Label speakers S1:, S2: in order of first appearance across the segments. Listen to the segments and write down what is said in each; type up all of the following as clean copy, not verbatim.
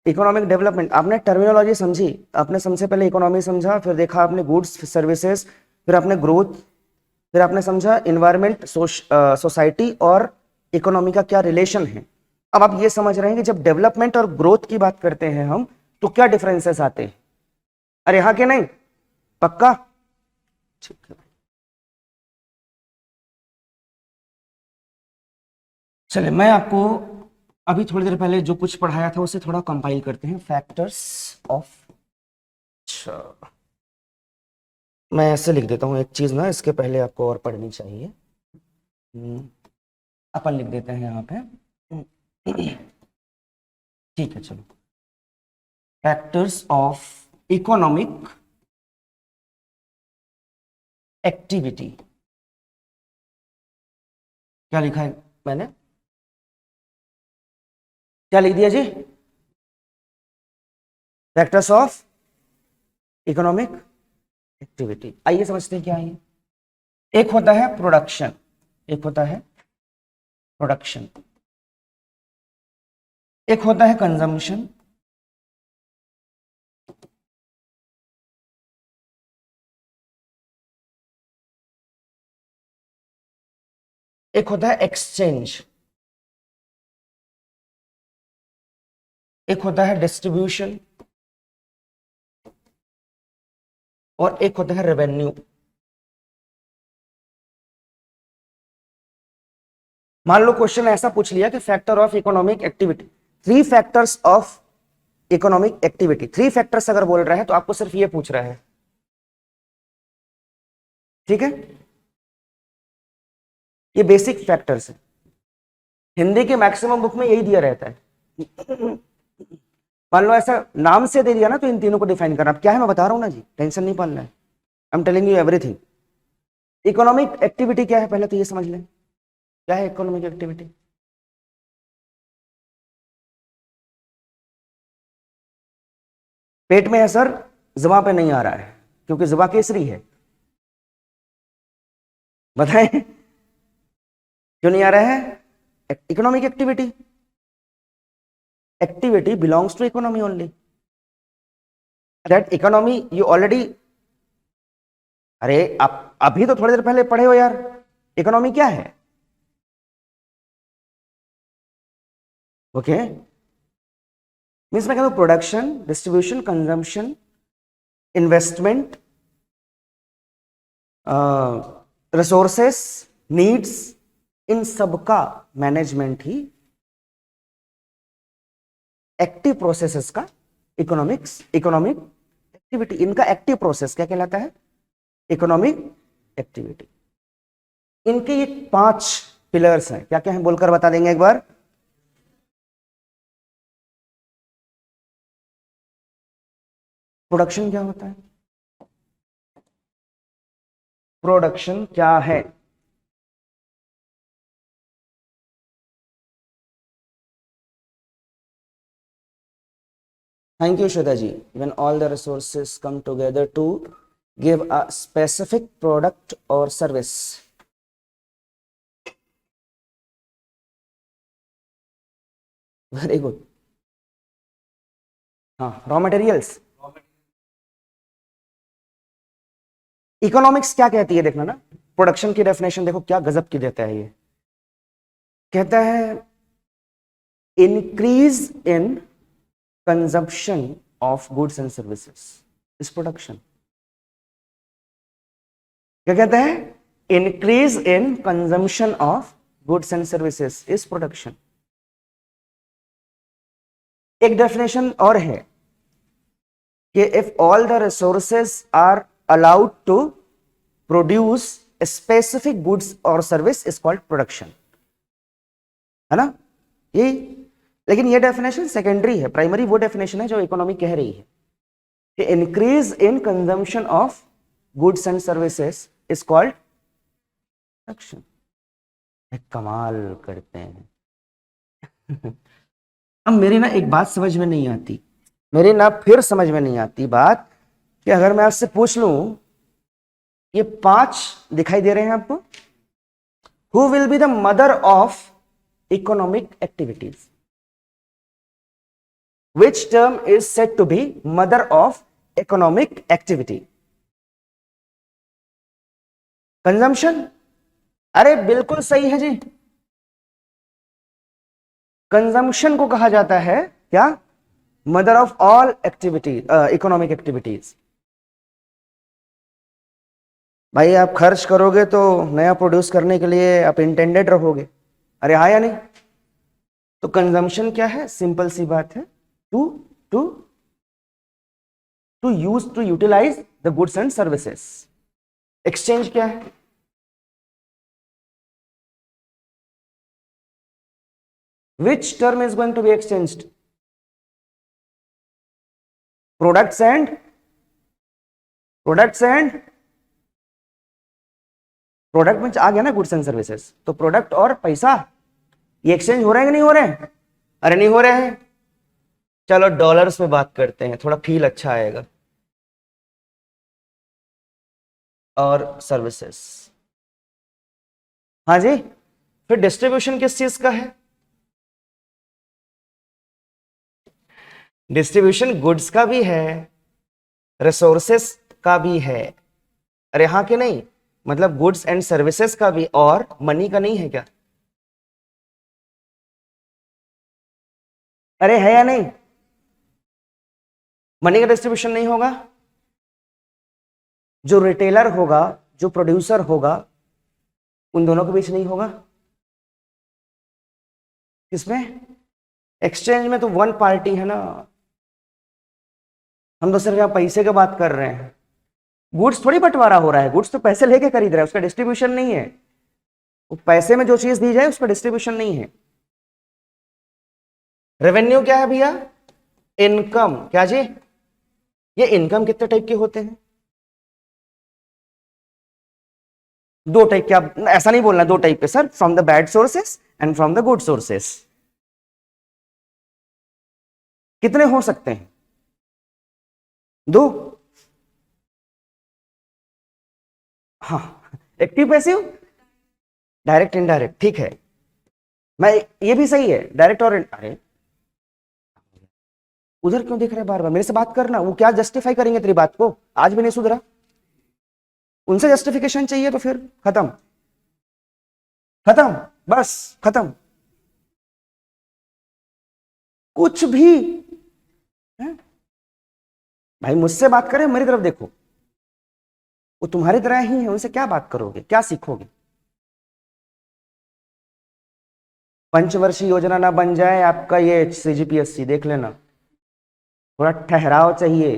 S1: Economic development, आपने terminology समझी, आपने सबसे पहले इकोनॉमी समझा, फिर देखा आपने गुड्स सर्विसेज, फिर आपने ग्रोथ, फिर आपने समझा इन्वायरमेंट, सोसाइटी और इकोनॉमी का क्या रिलेशन है। अब आप ये समझ रहे हैं कि जब डेवलपमेंट और ग्रोथ की बात करते हैं हम, तो क्या डिफरेंसेस आते हैं। अरे हाँ कि नहीं, पक्का, ठीक है। चलिए मैं आपको अभी थोड़ी देर पहले जो कुछ पढ़ाया था उसे थोड़ा कंपाइल करते हैं। फैक्टर्स ऑफ, अच्छा मैं ऐसे लिख देता हूँ एक चीज ना, इसके पहले आपको और पढ़नी चाहिए। अपन लिख देते हैं यहाँ पे, ठीक है चलो। फैक्टर्स ऑफ इकोनॉमिक एक्टिविटी, क्या लिखा है मैंने, क्या लिख दिया जी, फैक्टर्स ऑफ इकोनॉमिक एक्टिविटी। आइए समझते हैं क्या है। एक होता है प्रोडक्शन, एक होता है प्रोडक्शन, एक होता है कंजम्पशन, एक होता है एक्सचेंज, एक होता है डिस्ट्रीब्यूशन, और एक होता है रेवेन्यू। मान लो क्वेश्चन ऐसा पूछ लिया कि factor of economic activity, three factors of economic activity, three factors अगर बोल रहा है तो आपको सिर्फ ये पूछ रहा है, ठीक है। ये बेसिक फैक्टर्स है, हिंदी के मैक्सिमम बुक में यही दिया रहता है। मान लो ऐसा नाम से दे दिया ना, तो इन तीनों को डिफाइन करना। अब क्या है मैं बता रहा हूं ना जी, टेंशन नहीं पालना है, I am telling you everything. Economic activity क्या है पहले तो ये समझ लें, क्या है इकोनॉमिक एक्टिविटी। पेट में है सर, जुबान पे नहीं आ रहा है क्योंकि जुबान केसरी है, बताएं क्यों नहीं आ रहा है। Economic activity, activity belongs to economy only, that economy you already, अरे आप अभी तो थोड़ी देर पहले पढ़े हो यार, इकोनॉमी क्या है, ओके। मीन्स मैं कहता हूं production, distribution, consumption, investment, resources, needs, इन सबका मैनेजमेंट ही एक्टिव प्रोसेसेस का इकोनॉमिक एक्टिविटी, इनका एक्टिव प्रोसेस क्या कहलाता है, इकोनॉमिक एक्टिविटी। इनके ये पांच पिलर्स हैं, क्या क्या है बोलकर बता देंगे एक बार। प्रोडक्शन क्या होता है, प्रोडक्शन क्या है, thank you Shweta ji. when all the resources come together to give a specific product or service, very good. हाँ, रॉ मटेरियल्स। इकोनॉमिक्स क्या कहती है देखना ना, प्रोडक्शन की डेफिनेशन देखो क्या गजब की देता है ये, कहता है increase in consumption of goods and services is production. क्या कहता है, increase in consumption of goods and services is production. एक डेफिनेशन और है कि if all the resources are allowed to produce specific goods और सर्विस इज कॉल्ड प्रोडक्शन, है ना यही। लेकिन ये डेफिनेशन सेकेंडरी है, प्राइमरी वो डेफिनेशन है जो इकोनॉमी कह रही है कि increase in consumption of goods and services is called production. कमाल करते हैं। अब मेरी ना एक बात समझ में नहीं आती, मेरी ना फिर समझ में नहीं आती बात कि अगर मैं आपसे पूछ लूं, ये पांच दिखाई दे रहे हैं आपको, who will be the mother of economic activities, which term is said to be mother of economic activity? Consumption. अरे बिल्कुल सही है जी, कंजम्पशन को कहा जाता है क्या, mother of all activities, economic activities. भाई आप खर्च करोगे तो नया प्रोड्यूस करने के लिए आप इंटेंडेड रहोगे, अरे हाँ या नहीं। तो कंजम्पशन क्या है, सिंपल सी बात है, to to to use to utilize the goods and services. Exchange क्या है, which term is going to be exchanged, products and product में आ गया ना गुड्स एंड सर्विसेज, तो प्रोडक्ट और पैसा ये एक्सचेंज हो रहे हैं कि नहीं हो रहे हैं, अरे नहीं हो रहे हैं। चलो डॉलर्स में बात करते हैं, थोड़ा फील अच्छा आएगा। और सर्विसेज, हाँ जी। फिर डिस्ट्रीब्यूशन किस चीज का है, डिस्ट्रीब्यूशन गुड्स का भी है, रिसोर्सेस का भी है, अरे हाँ कि नहीं, मतलब गुड्स एंड सर्विसेज का भी, और मनी का नहीं है क्या, अरे है या नहीं। मनी का डिस्ट्रीब्यूशन नहीं होगा, जो रिटेलर होगा, जो प्रोड्यूसर होगा, उन दोनों के बीच नहीं होगा। किसमें, एक्सचेंज में तो वन पार्टी है ना, हम तो सिर्फ यहां पैसे की बात कर रहे हैं, गुड्स थोड़ी बंटवारा हो रहा है, गुड्स तो पैसे लेके खरीद रहा है, उसका डिस्ट्रीब्यूशन नहीं है, वो पैसे में जो चीज दी जाए उसका डिस्ट्रीब्यूशन नहीं है। रेवेन्यू क्या है भैया, इनकम, क्या जी, ये इनकम कितने टाइप के होते हैं, दो टाइप के, आप ऐसा नहीं बोलना दो टाइप के sir, from the bad sources and from the good sources. कितने हो सकते हैं, दो, हाँ, एक्टिव पैसिव, डायरेक्ट इनडायरेक्ट, ठीक है। मैं, ये भी सही है, डायरेक्ट और अरे उधर क्यों देख रहे बार बार, मेरे से बात करना, वो क्या जस्टिफाई करेंगे तेरी बात को, आज भी नहीं सुधरा, उनसे जस्टिफिकेशन चाहिए तो फिर खत्म, खत्म, बस खत्म, कुछ भी है? भाई मुझसे बात करें, मेरी तरफ देखो, वो तुम्हारी तरह ही है, उनसे क्या बात करोगे, क्या सीखोगे। पंचवर्षीय योजना ना बन जाए आपका ये CGPSC, देख लेना, थोड़ा ठहराव चाहिए,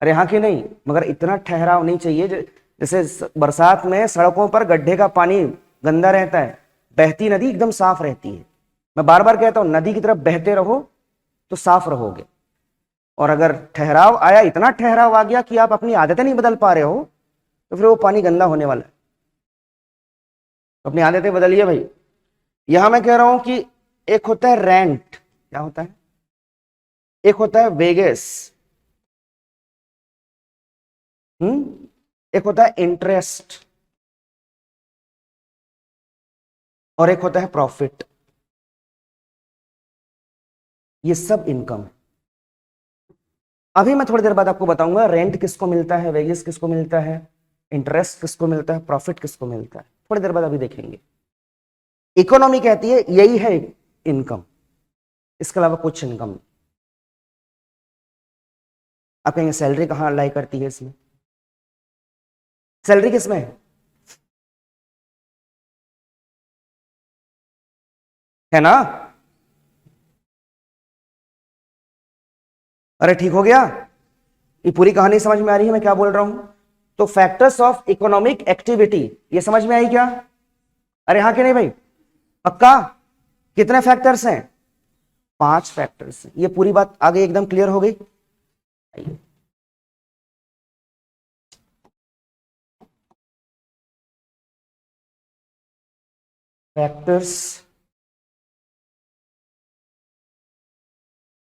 S1: अरे हाँ कि नहीं, मगर इतना ठहराव नहीं चाहिए जैसे बरसात में सड़कों पर गड्ढे का पानी गंदा रहता है, बहती नदी एकदम साफ रहती है। मैं बार बार कहता हूं, नदी की तरफ बहते रहो तो साफ रहोगे, और अगर ठहराव आया, इतना ठहराव आ गया कि आप अपनी आदतें नहीं बदल पा रहे हो, तो फिर वो पानी गंदा होने वाला है। अपनी आदतें बदलिए भाई। यहां मैं कह रहा हूं कि एक होता है रेंट, क्या होता है, एक होता है वेगेस, एक होता है इंटरेस्ट, और एक होता है प्रॉफिट। ये सब इनकम है। अभी मैं थोड़ी देर बाद आपको बताऊंगा रेंट किसको मिलता है, वेगेस किसको मिलता है, इंटरेस्ट किसको मिलता है, प्रॉफिट किसको मिलता है, थोड़ी देर बाद अभी देखेंगे। इकोनॉमी कहती है यही है इनकम, इसके अलावा कुछ इनकम नहीं। आप कहेंगे सैलरी कहां लाई करती है इसमें, सैलरी किसमें है ना, अरे ठीक हो गया, ये पूरी कहानी समझ में आ रही है मैं क्या बोल रहा हूं। तो फैक्टर्स ऑफ इकोनॉमिक एक्टिविटी, ये समझ में आई क्या, अरे हाँ कि नहीं भाई, पक्का, कितने फैक्टर्स हैं, 5 फैक्टर्स हैं। ये पूरी बात आगे एकदम क्लियर हो गई। फैक्टर्स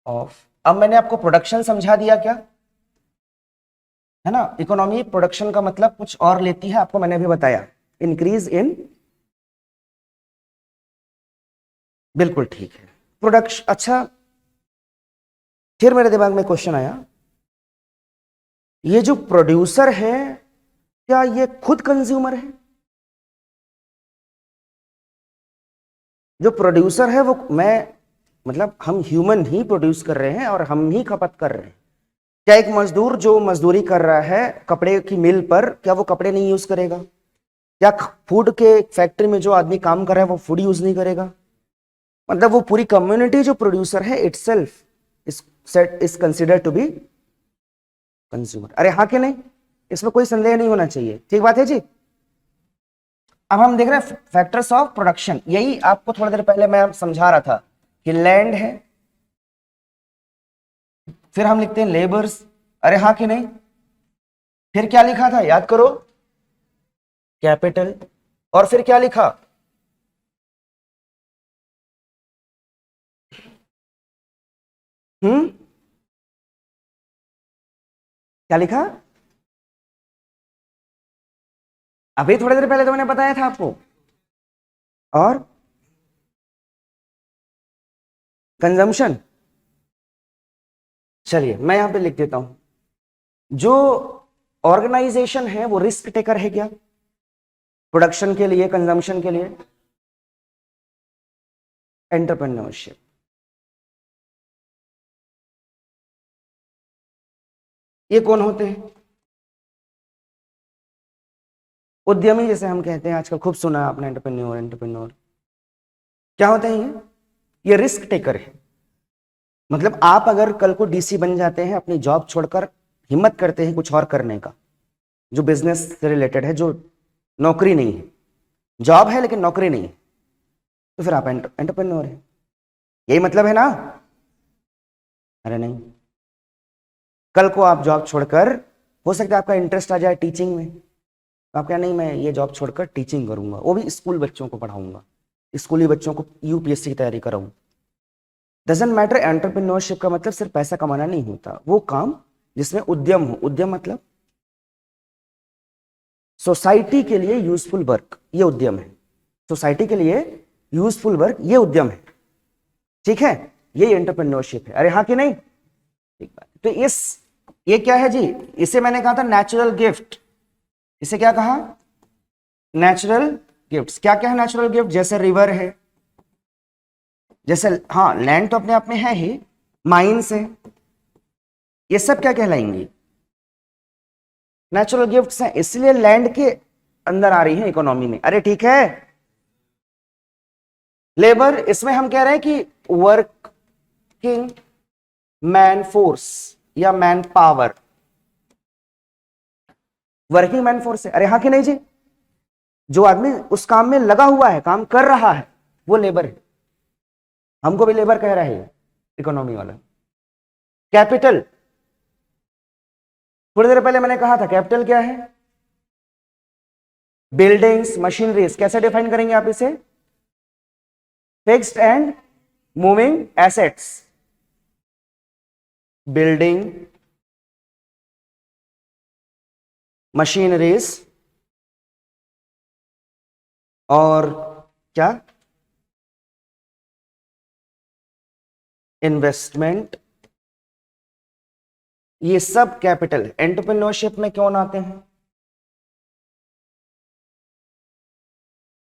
S1: ऑफ, अब मैंने आपको प्रोडक्शन समझा दिया क्या, है ना, इकोनॉमी प्रोडक्शन का मतलब कुछ और लेती है, आपको मैंने अभी बताया, इंक्रीज इन, बिल्कुल ठीक है, प्रोडक्शन। अच्छा फिर मेरे दिमाग में क्वेश्चन आया, ये जो प्रोड्यूसर है क्या ये खुद कंज्यूमर है? जो प्रोड्यूसर है वो मैं मतलब हम ह्यूमन ही प्रोड्यूस कर रहे हैं और हम ही खपत कर रहे हैं। क्या एक मजदूर जो मजदूरी कर रहा है कपड़े की मिल पर, क्या वो कपड़े नहीं यूज करेगा? क्या फूड के फैक्ट्री में जो आदमी काम कर रहा है वो फूड यूज नहीं करेगा? मतलब वो पूरी कम्युनिटी जो प्रोड्यूसर है itself is considered to be consumer. अरे हाँ कि नहीं? इसमें कोई संदेह नहीं होना चाहिए, ठीक बात है जी। अब हम देख रहे हैं फैक्टर्स ऑफ प्रोडक्शन। यही आपको थोड़ी देर पहले मैं समझा रहा था कि लैंड है, फिर हम लिखते हैं लेबर्स। अरे हाँ कि नहीं? फिर क्या लिखा था याद करो? कैपिटल। और फिर क्या लिखा? क्या लिखा? अभी थोड़ी देर पहले तो मैंने बताया था आपको। और कंजम्पशन। चलिए मैं यहां पे लिख देता हूं, जो ऑर्गेनाइजेशन है वो रिस्क टेकर है क्या प्रोडक्शन के लिए, कंजम्पशन के लिए? एंटरप्रेन्योरशिप। ये कौन होते हैं? उद्यमी, जैसे हम कहते हैं आजकल, खूब सुना है आपने एंटरप्रेन्योर एंटरप्रेन्योर। क्या होते हैं ये रिस्क टेकर है। मतलब आप अगर कल को डीसी बन जाते हैं, अपनी जॉब छोड़कर हिम्मत करते हैं कुछ और करने का जो बिजनेस से रिलेटेड है, जो नौकरी नहीं है, जॉब है लेकिन नौकरी नहीं है, तो फिर आप एंटरप्रेन्योर है। यही मतलब है ना? अरे नहीं, कल को आप जॉब छोड़कर, हो सकता है आपका इंटरेस्ट आ जाए टीचिंग में, तो आप क्या, नहीं मैं ये जॉब छोड़कर टीचिंग करूंगा, वो भी स्कूल बच्चों को पढ़ाऊंगा, स्कूली बच्चों को यूपीएससी की तैयारी कराऊं। Doesn't matter. एंटरप्रेन्योरशिप का मतलब सिर्फ पैसा कमाना नहीं होता, वो काम जिसमें उद्यम हो। उद्यम मतलब सोसाइटी के लिए यूजफुल वर्क, ये उद्यम है। सोसाइटी के लिए यूजफुल वर्क, ये उद्यम है। ठीक है, ये एंटरप्रेन्योरशिप है। अरे हाँ कि नहीं? ठीक बात। तो ये क्या है जी? इसे मैंने कहा था नेचुरल गिफ्ट। इसे क्या कहा? Natural gifts. क्या क्या है नेचुरल गिफ्ट? जैसे रिवर है, जैसे हाँ लैंड तो अपने आप में है ही, माइंस है, ये सब क्या कहलाएंगी? नेचुरल गिफ्ट्स हैं, इसलिए लैंड के अंदर आ रही है इकोनॉमी में। अरे ठीक है। लेबर, इसमें हम कह रहे हैं कि वर्किंग मैन फोर्स या man power, working man force है। अरे हाँ कि नहीं जी? जो आदमी उस काम में लगा हुआ है, काम कर रहा है, वो लेबर है। हमको भी लेबर कह रहे हैं इकोनॉमी वाला। कैपिटल, थोड़ी देर पहले मैंने कहा था कैपिटल क्या है? Buildings, machineries. कैसे डिफाइन करेंगे आप इसे? Fixed and moving assets. Building, machineries और क्या? इन्वेस्टमेंट। ये सब कैपिटल है। एंटरप्रेन्योरशिप में कौन आते हैं?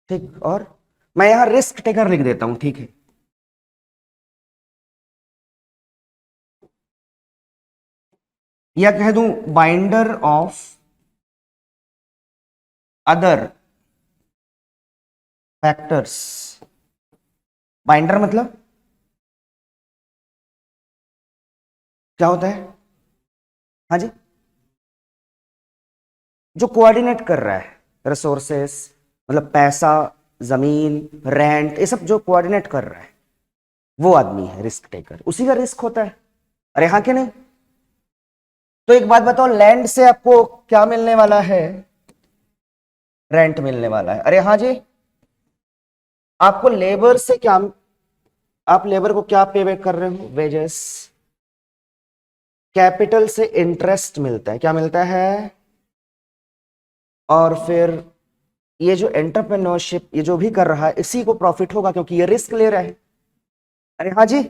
S1: ठीक। और मैं यहां रिस्क टेकर लिख देता हूं, ठीक है? या कह दूं binder of other factors. Binder मतलब क्या होता है? हाँ जी, जो कोऑर्डिनेट कर रहा है रिसोर्सेस, मतलब पैसा, जमीन, रेंट, ये सब जो कोऑर्डिनेट कर रहा है वो आदमी है रिस्क टेकर, उसी का रिस्क होता है। अरे हाँ कि नहीं? तो एक बात बताओ, लैंड से आपको क्या मिलने वाला है? रेंट मिलने वाला है। अरे हाँ जी। आपको लेबर से क्या, आप लेबर को क्या पे बैक कर रहे हो? वेजेस। कैपिटल से इंटरेस्ट मिलता है। क्या मिलता है? और फिर ये जो एंटरप्रेन्योरशिप ये जो भी कर रहा है, इसी को प्रॉफिट होगा क्योंकि ये रिस्क ले रहा है। अरे हाँ जी।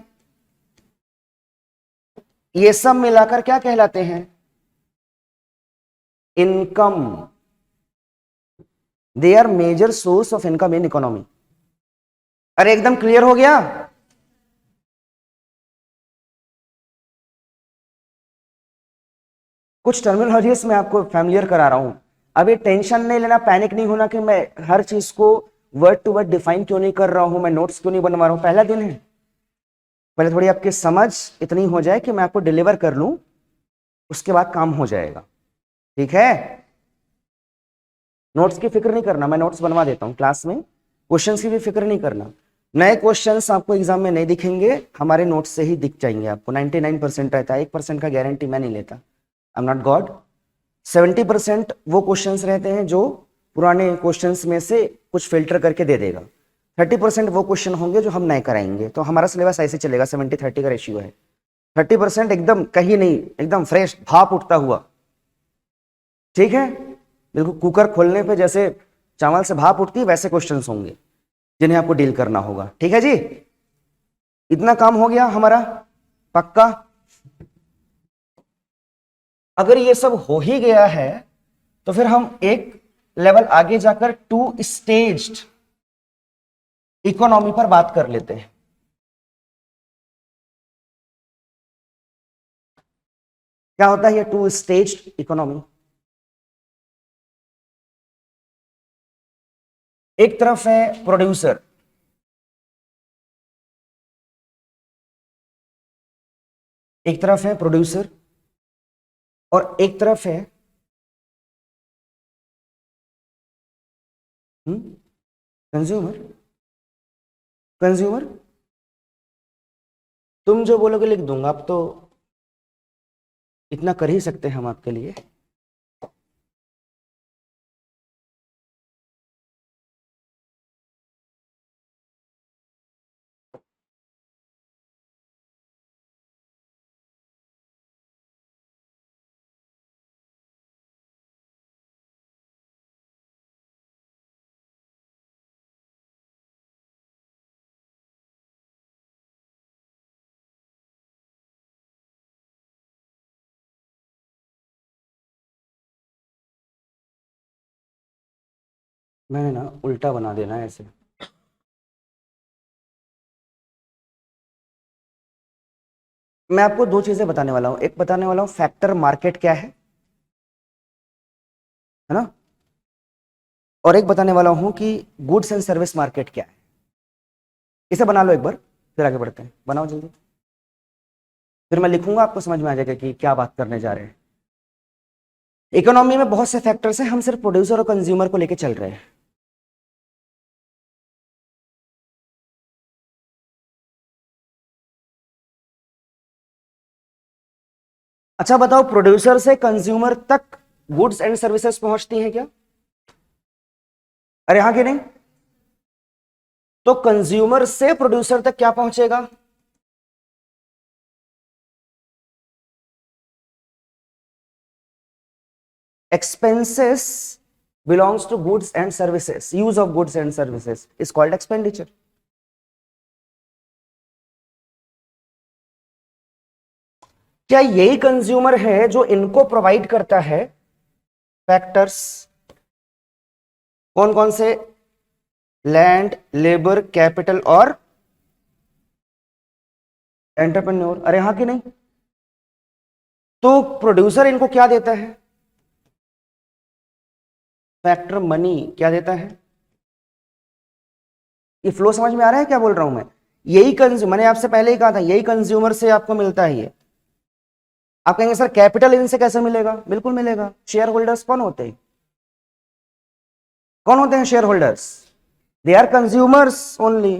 S1: ये सब मिलाकर क्या कहलाते हैं? Income. They are major source of income in economy. अरे एकदम क्लियर हो गया? कुछ टर्मिनोलॉजीज मैं आपको फैमिलियर करा रहा हूं। अभी टेंशन नहीं लेना, पैनिक नहीं होना कि मैं हर चीज को वर्ड टू वर्ड डिफाइन क्यों नहीं कर रहा हूं, मैं नोट्स क्यों नहीं बनवा रहा हूं। पहला दिन है, पहले थोड़ी आपकी समझ इतनी हो जाए कि मैं आपको डिलीवर कर लूं, उसके बाद काम हो जाएगा। ठीक है? नोट्स की फिक्र नहीं करना, मैं नोट्स बनवा देता हूं क्लास में। क्वेश्चंस की भी फिक्र नहीं करना, नए क्वेश्चंस आपको एग्जाम में नहीं दिखेंगे, हमारे नोट्स से ही दिख जाएंगे आपको। 99% रहता है, 1% का गारंटी मैं नहीं लेता। I am not God. 70% वो क्वेश्चंस रहते हैं जो पुराने क्वेश्चंस में से कुछ फिल्टर करके दे देगा। 30% वो क्वेश्चन होंगे जो हम नए कराएंगे। तो हमारा सिलेबस ऐसे चलेगा, 70-30 का रेशियो है। 30% एकदम कहीं नहीं, एकदम फ्रेश भाप उठता हुआ। ठीक है? बिल्कुल कुकर खोलने पे जैसे चावल से भाप उठती है, वैसे क्वेश्चंस होंगे जिन्हें आपको डील करना होगा। ठीक है जी? इतना काम हो गया हमारा पक्का? अगर ये सब हो ही गया है तो फिर हम एक लेवल आगे जाकर टू स्टेज्ड इकोनॉमी पर बात कर लेते हैं। क्या होता है ये टू स्टेज्ड इकोनॉमी? एक तरफ है प्रोड्यूसर, एक तरफ है प्रोड्यूसर और एक तरफ है कंज्यूमर। कंज्यूमर तुम जो बोलोगे लिख दूंगा, अब तो इतना कर ही सकते हैं हम आपके लिए। मैंने ना उल्टा बना देना है ऐसे। मैं आपको दो चीजें बताने वाला हूं, एक बताने वाला हूं फैक्टर मार्केट क्या है ना, और एक बताने वाला हूं कि गुड्स एंड सर्विस मार्केट क्या है। इसे बना लो एक बार, फिर आगे बढ़ते हैं। बनाओ जल्दी, फिर मैं लिखूंगा, आपको समझ में आ जाएगा कि क्या बात करने जा रहे हैं। इकोनॉमी में बहुत से फैक्टर्स हैं, हम सिर्फ प्रोड्यूसर और कंज्यूमर को लेकर चल रहे हैं। अच्छा बताओ, प्रोड्यूसर से कंज्यूमर तक गुड्स एंड सर्विसेज पहुंचती हैं क्या? अरे हाँ कि नहीं? तो कंज्यूमर से प्रोड्यूसर तक क्या पहुंचेगा? Expenses belongs to goods and services. Use of goods and services is called expenditure. क्या यही कंज्यूमर है जो इनको प्रोवाइड करता है? फैक्टर्स कौन कौन से? लैंड, लेबर, कैपिटल और एंटरप्रेन्योर। अरे हाँ कि नहीं? तो प्रोड्यूसर इनको क्या देता है? फैक्टर मनी क्या देता है? ये फ्लो समझ में आ रहा है क्या बोल रहा हूं मैं? यही कंज्यूमर, मैंने आपसे पहले ही कहा था, यही कंज्यूमर से आपको मिलता है ये। आप कहेंगे सर कैपिटल इनसे कैसे मिलेगा? बिल्कुल मिलेगा। शेयर होल्डर्स कौन होते हैं? कौन होते हैं share holders? They are consumers only.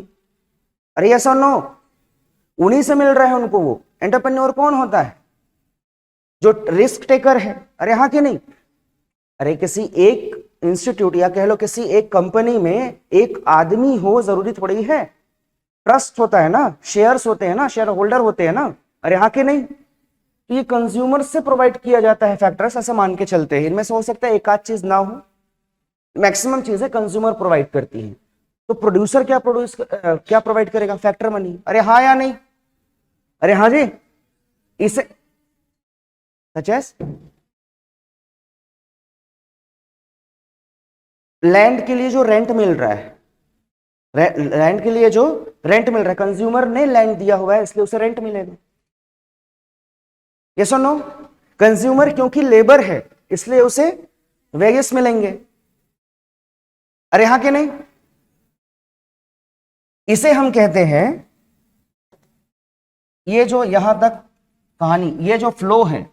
S1: अरे यस और नो? उन्हीं से मिल रहा है उनको वो। एंटरप्रेन्योर कौन होता है? जो रिस्क टेकर है। अरे हाँ कि नहीं? अरे किसी एक इंस्टीट्यूट या कह लो किसी एक कंपनी में एक आदमी हो जरूरी थोड़ी है, ट्रस्ट होता है ना, शेयर्स होते हैं ना, शेयर होल्डर होते हैं ना। अरे हाँ कि नहीं? तो ये कंज्यूमर से प्रोवाइड किया जाता है फैक्टर्स, ऐसे मान के चलते हैं। इनमें से हो सकता है एक आध चीज ना हो, मैक्सिमम चीजें कंज्यूमर प्रोवाइड करती है। तो प्रोड्यूसर क्या प्रोवाइड करेगा? Factor money. अरे हाँ या नहीं? अरे हाँ जी? इसे सच एज लैंड के लिए जो रेंट मिल रहा है, लैंड के लिए जो रेंट मिल रहा है, कंज्यूमर ने लैंड दिया हुआ है इसलिए उसे रेंट मिलेगा। यस और नो? कंज्यूमर क्योंकि लेबर है इसलिए उसे वेजेस मिलेंगे। अरे हाँ कि नहीं? इसे हम कहते हैं, ये जो यहां तक कहानी, ये जो फ्लो है,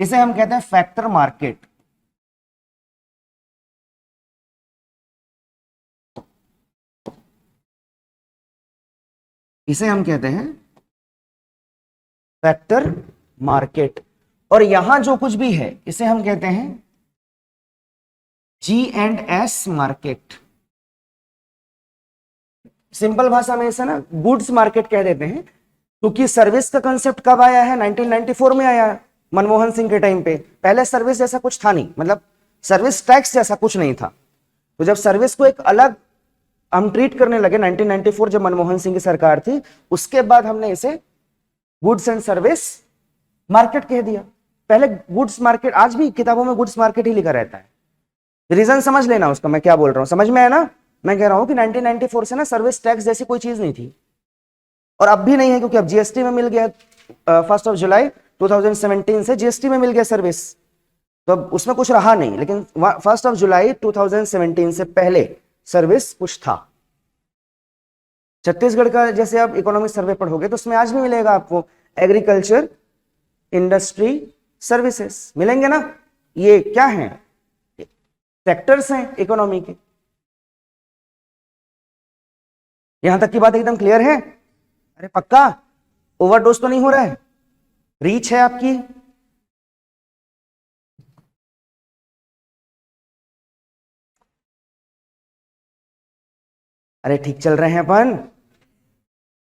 S1: इसे हम कहते हैं फैक्टर मार्केट। इसे हम कहते हैं फैक्टर मार्केट। और यहां जो कुछ भी है इसे हम कहते हैं G&S मार्केट। सिंपल भाषा में इसे ना गुड्स मार्केट कह देते हैं, क्योंकि सर्विस का कंसेप्ट कब आया है? 1994 में आया है, मनमोहन सिंह के टाइम पे। पहले सर्विस जैसा कुछ था नहीं, मतलब सर्विस टैक्स जैसा कुछ नहीं था। तो जब सर्विस को एक अलग हम ट्रीट करने लगे 1994, जब मनमोहन सिंह की सरकार थी, उसके बाद हमने इसे गुड्स एंड सर्विस मार्केट कह दिया। पहले गुड्स मार्केट, आज भी किताबों में गुड्स मार्केट ही लिखा रहता है। रीजन समझ लेना उसका, मैं क्या बोल रहा हूं, समझ में है ना? मैं कह रहा हूं कि 1994 से ना सर्विस टैक्स जैसी कोई चीज नहीं थी, और अब भी नहीं है, क्योंकि अब जीएसटी में मिल गया। 1 जुलाई 2017 से जीएसटी में मिल गया सर्विस, तो अब उसमें कुछ रहा नहीं। लेकिन 1 जुलाई 2017 से पहले सर्विस कुछ था। छत्तीसगढ़ का जैसे आप इकोनॉमिक सर्वे पढ़ोगे तो उसमें आज भी मिलेगा आपको एग्रीकल्चर इंडस्ट्री सर्विसेज मिलेंगे ना। ये क्या है? सेक्टर्स हैं इकोनॉमी के। यहां तक की बात एकदम क्लियर है? अरे पक्का? ओवरडोज तो नहीं हो रहा है? रीच है आपकी? अरे ठीक चल रहे हैं अपन?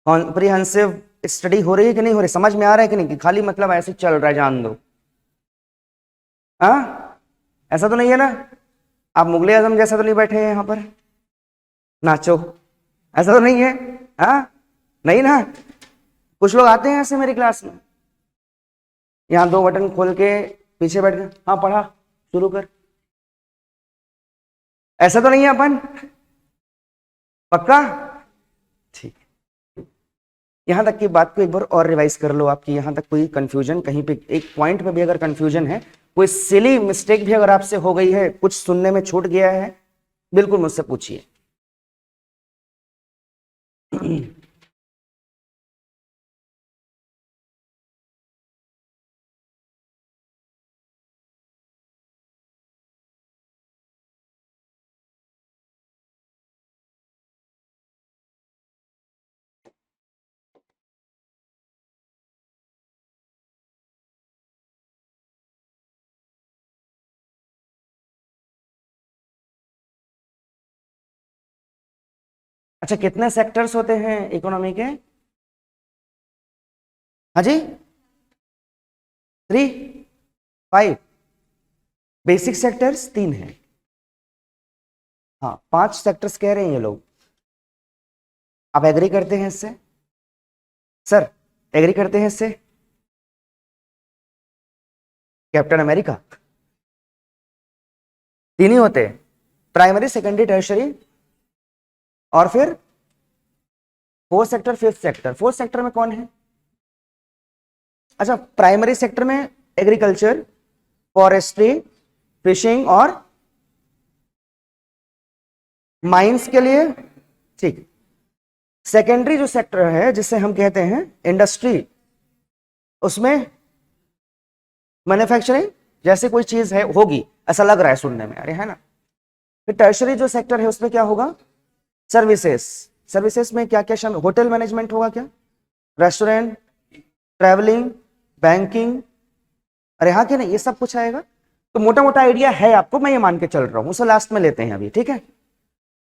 S1: कॉम्प्रिहेंसिव स्टडी हो रही है कि नहीं हो रही? समझ में आ रहा है कि नहीं, कि खाली मतलब ऐसे चल रहा है, जान दो। हाँ, ऐसा तो नहीं है ना? आप मुगले आजम जैसा तो नहीं बैठे हैं यहां पर नाचो, ऐसा तो नहीं है? हाँ नहीं ना? कुछ लोग आते हैं ऐसे मेरी क्लास में, यहां 2 बटन खोल के पीछे बैठ गए, हाँ पढ़ा शुरू कर। ऐसा तो नहीं है अपन? पक्का? ठीक। यहां तक की बात को एक बार और रिवाइज कर लो। आपकी यहां तक कोई कंफ्यूजन, कहीं पे एक पॉइंट पे भी अगर कंफ्यूजन है, कोई सिली मिस्टेक भी अगर आपसे हो गई है, कुछ सुनने में छूट गया है, बिल्कुल मुझसे पूछिए। अच्छा, कितने सेक्टर्स होते हैं इकोनॉमी के? हाँ जी, 3, 5। बेसिक सेक्टर्स 3 है। हाँ, 5 सेक्टर्स कह रहे हैं ये लोग। आप एग्री करते हैं इससे? सर एग्री करते हैं इससे? कैप्टन अमेरिका 3 ही होते, प्राइमरी, सेकेंडरी, टर्शरी, और फिर 4th sector, 5th sector. 4th sector में कौन है? अच्छा, प्राइमरी सेक्टर में एग्रीकल्चर, फॉरेस्ट्री, फिशिंग और माइंस के लिए, ठीक। सेकेंडरी जो सेक्टर है जिसे हम कहते हैं इंडस्ट्री, उसमें मैन्युफैक्चरिंग जैसे कोई चीज है होगी, ऐसा लग रहा है सुनने में, अरे है ना। फिर टर्शरी जो सेक्टर है उसमें क्या होगा? सर्विसेज। सर्विसेज में क्या क्या शामिल? होटल मैनेजमेंट होगा क्या? रेस्टोरेंट, ट्रैवलिंग, बैंकिंग, अरे हाँ कि नहीं, ये सब कुछ आएगा। तो मोटा मोटा आइडिया है आपको, मैं ये मान के चल रहा हूं, उसे लास्ट में लेते हैं अभी, ठीक है?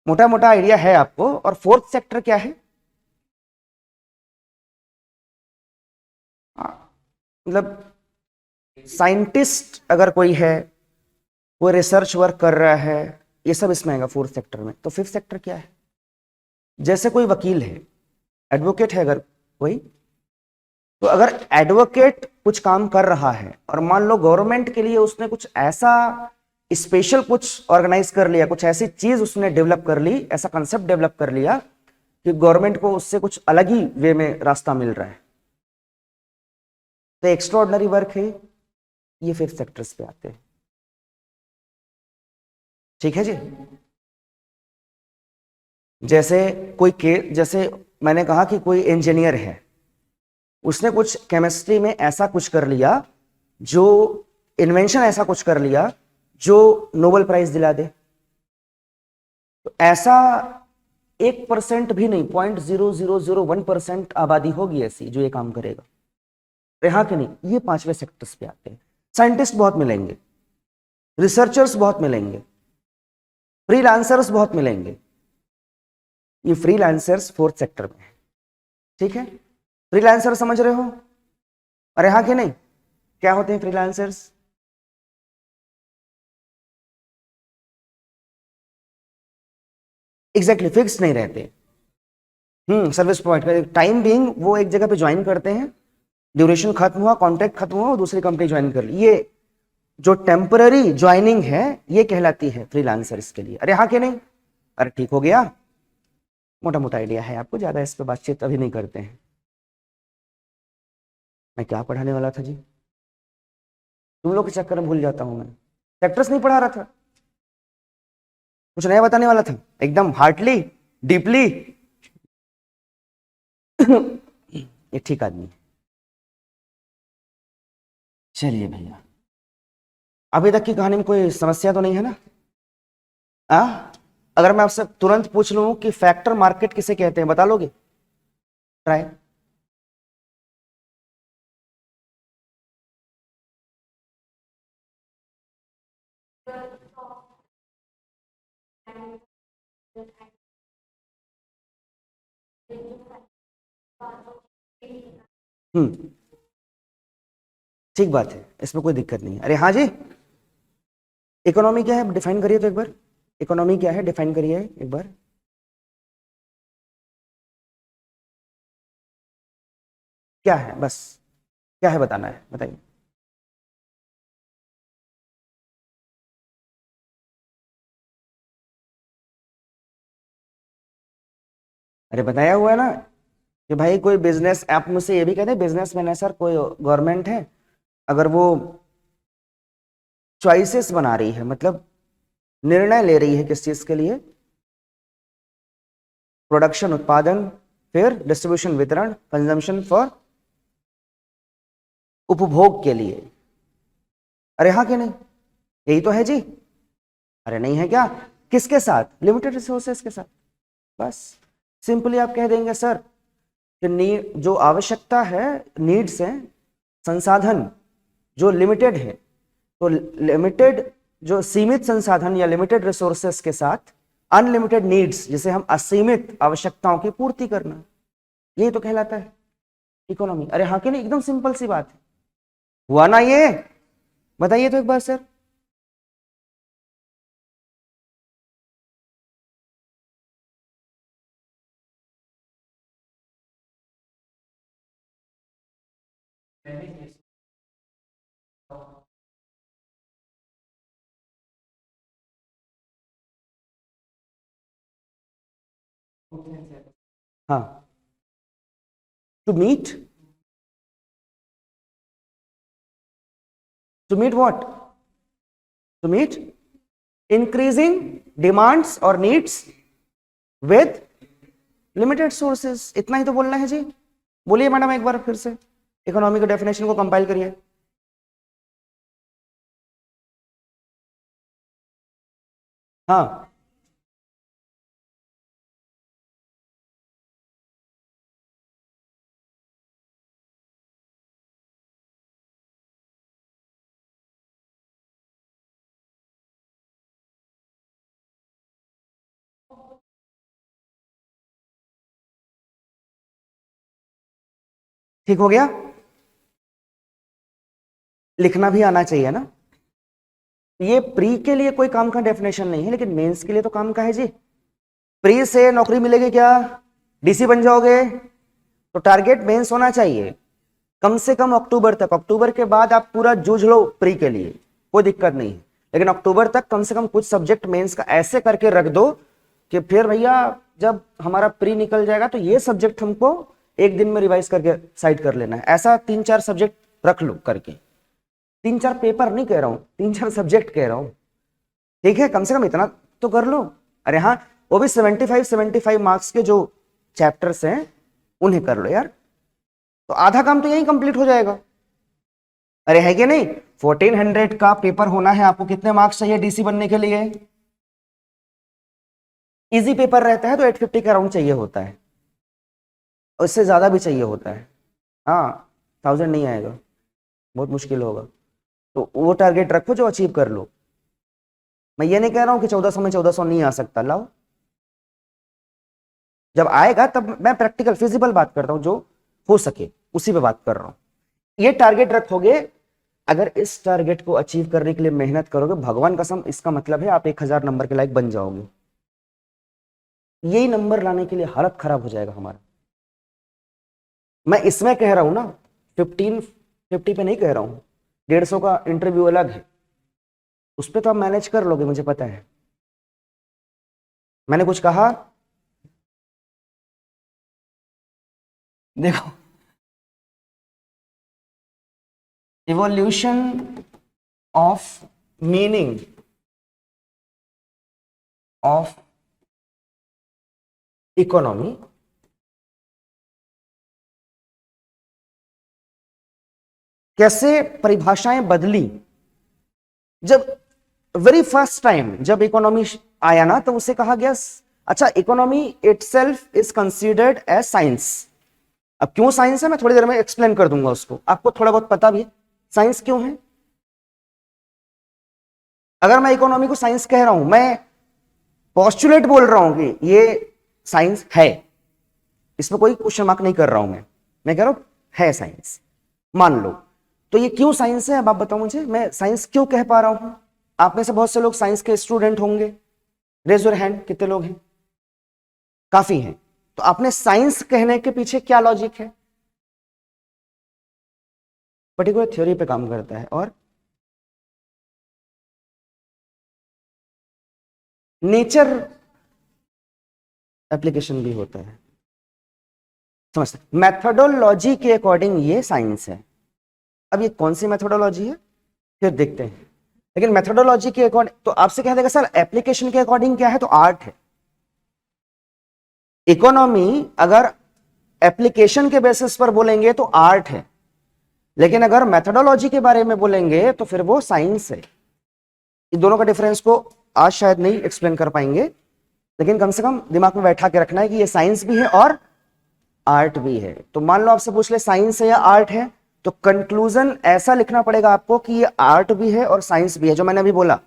S1: मोटा मोटा आइडिया है आपको। और 4th सेक्टर क्या है? मतलब साइंटिस्ट अगर कोई है, कोई रिसर्च वर्क कर रहा है, ये सब इसमें आएगा 4th सेक्टर में। तो 5th सेक्टर क्या है? जैसे कोई वकील है, एडवोकेट है अगर कोई, तो अगर एडवोकेट कुछ काम कर रहा है और मान लो गवर्नमेंट के लिए उसने कुछ ऐसा स्पेशल कुछ ऑर्गेनाइज कर लिया, कुछ ऐसी चीज उसने डेवलप कर ली, ऐसा कंसेप्ट डेवलप कर लिया कि गवर्नमेंट को उससे कुछ अलग ही वे में रास्ता मिल रहा है, तो एक्स्ट्रा ऑर्डिनरी वर्क है, ये फिफ्थ सेक्टर्स पे आते हैं। ठीक है जी। जैसे मैंने कहा कि कोई इंजीनियर है, उसने कुछ केमिस्ट्री में ऐसा कुछ कर लिया, जो इन्वेंशन ऐसा कुछ कर लिया जो नोबेल प्राइज दिला दे, तो ऐसा 1% भी नहीं, 0.0001% आबादी होगी ऐसी जो ये काम करेगा। यहाँ के नहीं, ये पांचवें सेक्टर्स पे आते हैं। साइंटिस्ट बहुत मिलेंगे, रिसर्चर्स बहुत मिलेंगे, फ्रीलांसर्स बहुत मिलेंगे। ये फ्रीलांसर्स फोर्थ सेक्टर में है। ठीक है, फ्रीलांसर समझ रहे हो? और यहाँ के नहीं, क्या होते हैं फ्रीलांसर्स? एग्जैक्टली फिक्स नहीं रहते। सर्विस प्रोवाइड कर, टाइम बीइंग वो एक जगह पे ज्वाइन करते हैं, ड्यूरेशन खत्म हुआ, कॉन्ट्रैक्ट खत्म हुआ, दूसरी कंपनी ज्वाइन कर ली। ये जो टेम्पररी ज्वाइनिंग है ये कहलाती है फ्रीलांसर्स के लिए। अरे हाँ के नहीं? अरे ठीक हो गया, मोटा मोटा आइडिया है आपको, ज्यादा इस पर बातचीत अभी नहीं करते हैं। मैं क्या पढ़ाने वाला था जी, तुम लोग के चक्कर में भूल जाता हूं मैं। सेक्टर्स नहीं पढ़ा रहा था, कुछ नया बताने वाला था, एकदम हार्टली डीपली। ये ठीक आदमी है। चलिए भैया, अभी तक की कहानी में कोई समस्या तो नहीं है ना? आ? अगर मैं आपसे तुरंत पूछ लूं कि फैक्टर मार्केट किसे कहते हैं, बता लोगे? ट्राई। हम्म, ठीक बात है, इसमें कोई दिक्कत नहीं है। अरे हाँ जी, इकोनॉमी क्या है डिफाइन करिए तो एक बार। इकोनॉमी क्या है डिफाइन करिए एक बार। क्या है, बस क्या है बताना है, बताइए। अरे बताया हुआ है ना कि भाई कोई बिजनेस, आप मुझसे ये भी कहते हैं बिजनेसमैन है सर, कोई गवर्नमेंट है, अगर वो चॉइसेस बना रही है, मतलब निर्णय ले रही है किस चीज के लिए, प्रोडक्शन उत्पादन, फिर डिस्ट्रीब्यूशन वितरण, कंजम्पशन फॉर उपभोग के लिए। अरे हाँ कि नहीं? यही तो है जी। अरे नहीं है क्या? किसके साथ? लिमिटेड रिसोर्सेस के साथ। बस सिंपली आप कह देंगे सर कि जो आवश्यकता है, नीड्स है, संसाधन जो लिमिटेड है, तो लिमिटेड जो सीमित संसाधन या लिमिटेड रिसोर्सेस के साथ अनलिमिटेड नीड्स, जिसे हम असीमित आवश्यकताओं की पूर्ति करना, यही तो कहलाता है इकोनॉमी। अरे हाँ कि नहीं? एकदम सिंपल सी बात है। हुआ ना ये? बताइए तो एक बार सर। हाँ, to meet, to meet what? To meet increasing demands or needs with limited sources। इतना ही तो बोलना है जी। बोलिए मैडम एक बार फिर से इकोनॉमी के डेफिनेशन को कंपाइल करिए। हाँ, ठीक हो गया। लिखना भी आना चाहिए ना। ये प्री के लिए कोई काम का डेफिनेशन नहीं है, लेकिन मेंस के लिए तो काम का है जी। प्री से नौकरी मिलेगी क्या? डीसी बन जाओगे? तो टारगेट मेंस होना चाहिए। कम से कम अक्टूबर तक, अक्टूबर के बाद आप पूरा जूझ लो प्री के लिए, कोई दिक्कत नहीं है, लेकिन अक्टूबर तक कम से कम कुछ सब्जेक्ट मेंस का ऐसे करके रख दो कि फिर भैया जब हमारा प्री निकल जाएगा तो ये सब्जेक्ट हमको एक दिन में रिवाइज करके साइड कर लेना है। ऐसा 3-4 सब्जेक्ट रख लो करके, 3-4 पेपर नहीं कह रहा हूं, 3-4 सब्जेक्ट कह रहा हूं, ठीक है, कम से कम इतना तो कर लो। अरे हाँ, वो भी 75 मार्क्स के जो चैप्टर्स हैं उन्हें कर लो यार, तो आधा काम तो यही कंप्लीट हो जाएगा। अरे है कि नहीं, 1400 का पेपर होना है, आपको कितने मार्क्स चाहिए डीसी बनने के लिए? इजी पेपर रहता है तो 850 का राउंड चाहिए होता है, उससे ज्यादा भी चाहिए होता है। हाँ, 1000 नहीं आएगा, बहुत मुश्किल होगा, तो वो टारगेट रखो जो अचीव कर लो। मैं ये नहीं कह रहा हूं कि 1400 में 1400 नहीं आ सकता, लाओ, जब आएगा तब मैं प्रैक्टिकल फिजिबल बात करता हूं, जो हो सके उसी पे बात कर रहा हूं। ये टारगेट रखोगे, अगर इस टारगेट को अचीव करने के लिए मेहनत करोगे, भगवान कसम इसका मतलब है आप 1000 नंबर के लायक बन जाओगे। यही नंबर लाने के लिए हालत खराब हो जाएगा हमारा। मैं इसमें कह रहा हूं ना, 1550 पे नहीं कह रहा हूं, 150 का इंटरव्यू अलग है, उस पर तो आप मैनेज कर लोगे, मुझे पता है। मैंने कुछ कहा? देखो, evolution of meaning of economy कैसे परिभाषाएं बदली। जब वेरी फर्स्ट टाइम जब इकोनॉमी आया ना, तो उसे कहा गया, अच्छा economy itself is considered as science. अब क्यों साइंस है मैं थोड़ी देर में एक्सप्लेन कर दूंगा उसको, आपको थोड़ा बहुत पता भी है साइंस क्यों है। अगर मैं इकोनॉमी को साइंस कह रहा हूं, मैं पोस्टुलेट बोल रहा हूं कि ये साइंस है, इसमें कोई क्वेश्चन मार्क नहीं कर रहा हूं, मैं कह रहा हूं है साइंस, मान लो। तो ये क्यों साइंस है, अब आप बताओ मुझे, मैं साइंस क्यों कह पा रहा हूं। आप में से बहुत से लोग साइंस के स्टूडेंट होंगे, रेज योर हैंड, कितने लोग हैं? काफी हैं। तो आपने साइंस कहने के पीछे क्या लॉजिक है? पर्टिकुलर थ्योरी पे काम करता है, और नेचर एप्लीकेशन भी होता है, समझते? मेथोडोलॉजी के अकॉर्डिंग ये साइंस है। अब ये कौन सी मेथोडोलॉजी है फिर देखते हैं, लेकिन मेथोडोलॉजी के अकॉर्डिंग तो आपसे कह देगा सर एप्लीकेशन के अकॉर्डिंग क्या है, तो आर्ट है। इकोनॉमी अगर एप्लीकेशन के बेसिस पर बोलेंगे तो आर्ट है, लेकिन अगर मेथोडोलॉजी के बारे में बोलेंगे तो फिर वो साइंस है। इन दोनों का डिफरेंस को आज शायद नहीं एक्सप्लेन कर पाएंगे, लेकिन कम से कम दिमाग में बैठा के रखना है कि ये साइंस भी है और आर्ट भी है। तो मान लो आपसे पूछ ले साइंस है या आर्ट है, तो कंक्लूजन ऐसा लिखना पड़ेगा आपको कि ये आर्ट भी है और साइंस भी है, जो मैंने अभी बोला।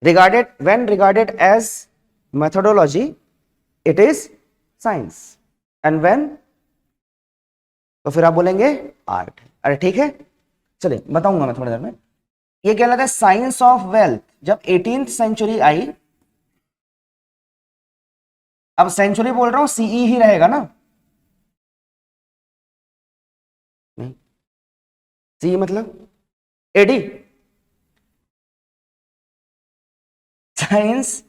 S1: When regarded as methodology it is science, and when, तो फिर आप बोलेंगे आर्ट। अरे ठीक है, चलिए बताऊंगा मैं थोड़ी देर में। ये कहलाता है साइंस ऑफ वेल्थ। जब 18th सेंचुरी आई, अब सेंचुरी बोल रहा हूं, सीई ही रहेगा ना, नहीं, सीई मतलब एडी, साइंस।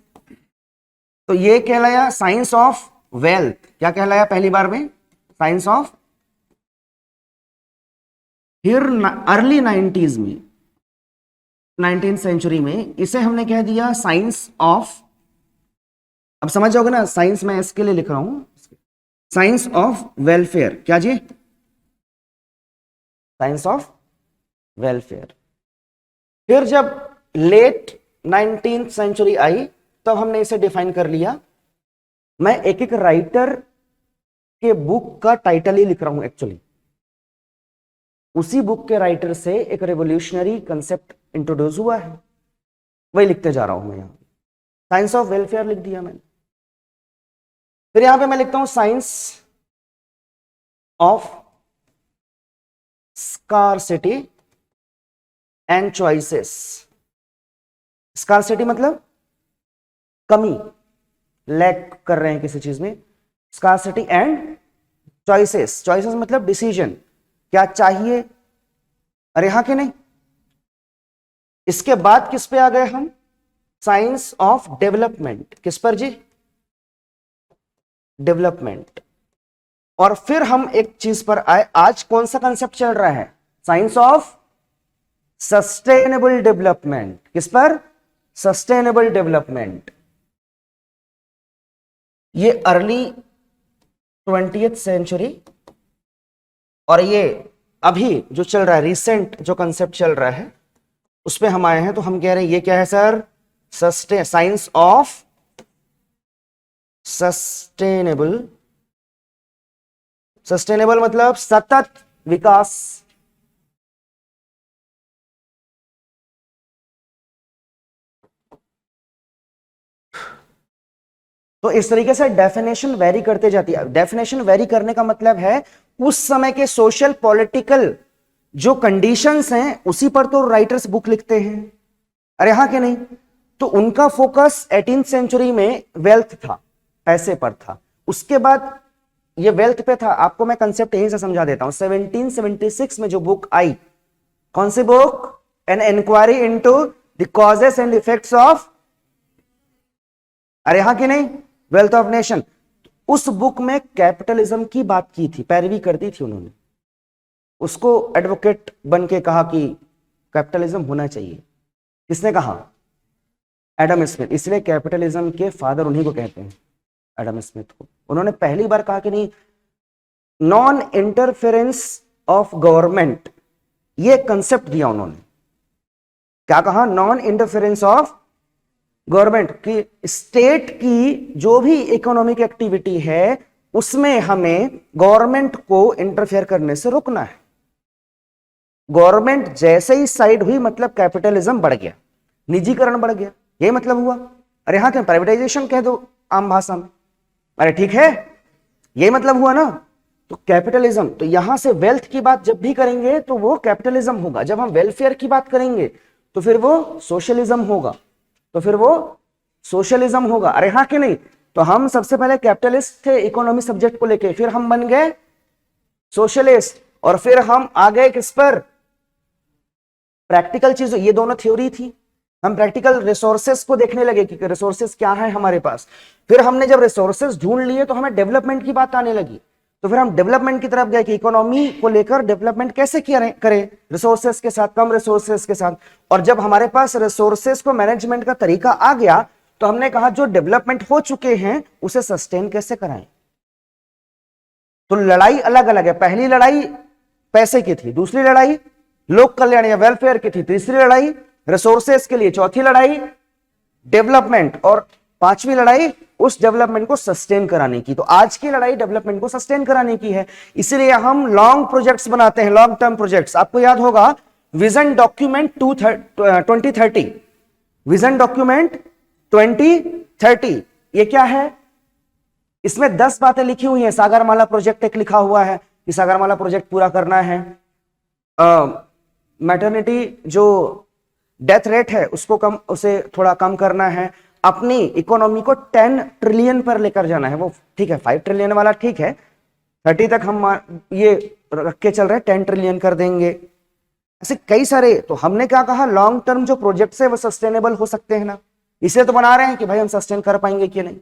S1: तो ये कहलाया साइंस ऑफ वेल्थ। क्या कहलाया पहली बार में? Science of. फिर अर्ली 90s में, 19th सेंचुरी में इसे हमने कह दिया साइंस ऑफ, अब समझ जाओगे ना, साइंस मैं इसके लिए लिख रहा हूं, साइंस ऑफ वेलफेयर। क्या जी? Science of welfare. फिर जब लेट 19th सेंचुरी आई, तब हमने इसे डिफाइन कर लिया। मैं एक एक राइटर के बुक का टाइटल ही लिख रहा हूं एक्चुअली, उसी बुक के राइटर से एक रेवोल्यूशनरी कंसेप्ट इंट्रोड्यूस हुआ है, वही लिखते जा रहा हूं मैं यहां। साइंस ऑफ वेलफेयर लिख दिया मैंने। फिर यहां पे मैं लिखता हूं science of scarcity and choices. Scarcity मतलब कमी, लैक कर रहे हैं किसी चीज में, स्कार्सिटी एंड चॉइसेस। चॉइसेस मतलब डिसीजन, क्या चाहिए? अरे हाँ कि नहीं? इसके बाद किस पे आ गए हम? Science of development. किस पर जी? डेवलपमेंट। और फिर हम एक चीज पर आए, आज कौन सा कंसेप्ट चल रहा है? Science of sustainable development. किस पर? Sustainable development. ये अर्ली 20th सेंचुरी, और ये अभी जो चल रहा है, रिसेंट जो कंसेप्ट चल रहा है, उस पे हम आए हैं। तो हम कह रहे हैं ये क्या है sir? Science of sustainable. Sustainable मतलब सतत विकास। तो इस तरीके से डेफिनेशन वेरी करते जाती है। डेफिनेशन वेरी करने का मतलब है उस समय के सोशल पॉलिटिकल जो कंडीशंस हैं उसी पर तो राइटर्स बुक लिखते हैं। अरे हाँ कि नहीं? तो उनका फोकस 18th सेंचुरी में वेल्थ था, पैसे पर था। उसके बाद ये वेल्थ पे था। आपको मैं कंसेप्ट यहीं से समझा देता हूं। 1776 में जो बुक आई, कौन सी book? An inquiry into the causes and effects of, अरे हाँ कि नहीं, वेल्थ ऑफ नेशन। उस बुक में कैपिटलिज्म की बात की थी, पैरवी कर दी थी उन्होंने। उसको एडवोकेट बन के कहा कि कैपिटलिज्म होना चाहिए। किसने कहा? Adam Smith. इसलिए कैपिटलिज्म के फादर उन्हीं को कहते हैं, एडम स्मिथ को। उन्होंने पहली बार कहा कि नहीं, नॉन इंटरफेरेंस ऑफ गवर्नमेंट, ये कंसेप्ट दिया उन्होंने। क्या कहा? नॉन इंटरफेरेंस ऑफ गवर्नमेंट, की स्टेट की जो भी इकोनॉमिक एक्टिविटी है उसमें हमें गवर्नमेंट को इंटरफेयर करने से रोकना है। गवर्नमेंट जैसे ही साइड हुई मतलब कैपिटलिज्म बढ़ गया, निजीकरण बढ़ गया, यही मतलब हुआ। अरे हाँ, क्या प्राइवेटाइजेशन कह दो आम भाषा में। अरे ठीक है, यही मतलब हुआ ना। तो कैपिटलिज्म, तो यहां से वेल्थ की बात जब भी करेंगे तो वो कैपिटलिज्म होगा। जब हम वेलफेयर की बात करेंगे तो फिर वो सोशलिज्म होगा। तो फिर वो सोशलिज्म होगा। अरे हाँ कि नहीं? तो हम सबसे पहले कैपिटलिस्ट थे इकोनॉमी सब्जेक्ट को लेके, फिर हम बन गए सोशलिस्ट, और फिर हम आ गए किस पर? प्रैक्टिकल चीज। ये दोनों थ्योरी थी। हम प्रैक्टिकल रिसोर्सेस को देखने लगे कि रिसोर्सेस क्या है हमारे पास। फिर हमने जब रिसोर्सेस ढूंढ लिए तो हमें डेवलपमेंट की बात आने लगी। तो फिर हम डेवलपमेंट की तरफ गए कि इकोनॉमी को लेकर डेवलपमेंट कैसे करें रिसोर्सेस के साथ, कम रिसोर्सेस के साथ। और जब हमारे पास रिसोर्सेस को मैनेजमेंट का तरीका आ गया तो हमने कहा जो डेवलपमेंट हो चुके हैं उसे सस्टेन कैसे कराएं। तो लड़ाई अलग अलग है। पहली लड़ाई पैसे की थी, दूसरी लड़ाई लोक कल्याण या वेलफेयर की थी, तीसरी लड़ाई रिसोर्सेस के लिए, चौथी लड़ाई डेवलपमेंट, और पांचवी लड़ाई उस डेवलपमेंट को सस्टेन कराने की। तो आज की लड़ाई डेवलपमेंट को सस्टेन कराने की है। इसलिए हम लॉन्ग प्रोजेक्ट्स बनाते हैं, लॉन्ग टर्म प्रोजेक्ट्स। आपको याद होगा विजन डॉक्यूमेंट 2030, विजन डॉक्यूमेंट 2030, ये क्या है? इसमें 10 बातें लिखी हुई हैं। सागरमाला प्रोजेक्ट एक लिखा हुआ है कि सागरमाला प्रोजेक्ट पूरा करना है। मैटरनिटी जो डेथ रेट है उसको कम, उसे थोड़ा कम करना है। अपनी इकोनॉमी को 10 ट्रिलियन पर लेकर जाना है। वो ठीक है, 5 ट्रिलियन वाला ठीक है, 30 तक हम ये रख के चल रहे हैं, 10 ट्रिलियन कर देंगे। ऐसे कई सारे। तो हमने क्या कहा, लॉन्ग टर्म जो प्रोजेक्ट्स है वो सस्टेनेबल हो सकते हैं ना, इसे तो बना रहे हैं कि भाई हम सस्टेन कर पाएंगे कि नहीं।